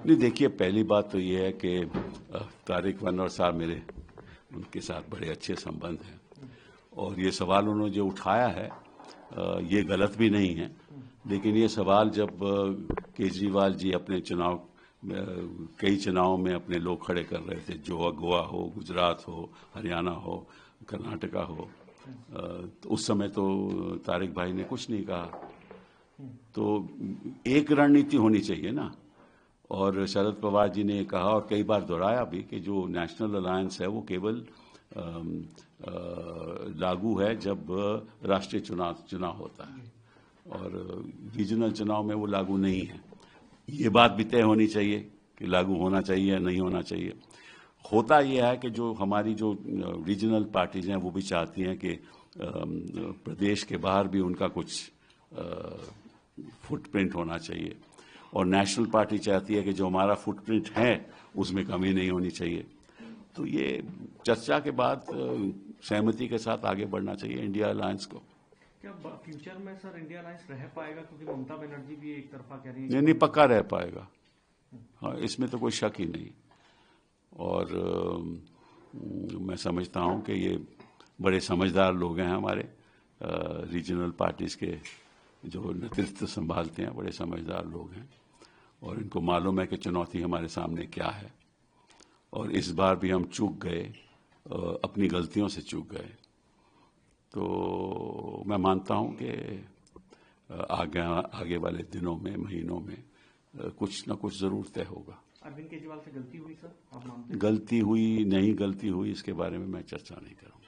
नहीं, देखिए, पहली बात तो ये है कि तारिक अनवर साहब मेरे उनके साथ बड़े अच्छे संबंध हैं और ये सवाल उन्होंने जो उठाया है ये गलत भी नहीं है, लेकिन ये सवाल जब केजरीवाल जी अपने कई चुनावों में अपने लोग खड़े कर रहे थे, जो गोवा हो, गुजरात हो, हरियाणा हो, कर्नाटका हो, तो उस समय तो तारिक भाई ने कुछ नहीं कहा। तो एक रणनीति होनी चाहिए ना, और शरद पवार जी ने कहा और कई बार दोहराया भी कि जो नेशनल अलायंस है वो केवल लागू है जब राष्ट्रीय चुनाव होता है और रीजनल चुनाव में वो लागू नहीं है। ये बात भी तय होनी चाहिए कि लागू होना चाहिए या नहीं होना चाहिए। होता यह है कि जो हमारी जो रीजनल पार्टीज हैं वो भी चाहती हैं कि प्रदेश के बाहर भी उनका कुछ फुटप्रिंट होना चाहिए, और नेशनल पार्टी चाहती है कि जो हमारा फुटप्रिंट है उसमें कमी नहीं होनी चाहिए। तो ये चर्चा के बाद सहमति के साथ आगे बढ़ना चाहिए इंडिया अलायंस को। क्या फ्यूचर में सर इंडिया अलायंस रह पाएगा, क्योंकि ममता बनर्जी भी एक तरफा कह रही है? नहीं, पक्का रह पाएगा, हाँ, इसमें तो कोई शक ही नहीं। और मैं समझता हूँ कि ये बड़े समझदार लोग हैं हमारे रीजनल पार्टीज के जो नेतृत्व संभालते हैं, बड़े समझदार लोग हैं और इनको मालूम है कि चुनौती हमारे सामने क्या है, और इस बार भी हम चूक गए, अपनी गलतियों से चूक गए। तो मैं मानता हूं कि आगे वाले दिनों में, महीनों में कुछ न कुछ जरूर तय होगा। अरविंद केजरीवाल से गलती हुई सर, आप मानते हैं? गलती हुई, नहीं गलती हुई, इसके बारे में मैं चर्चा नहीं करूंगा।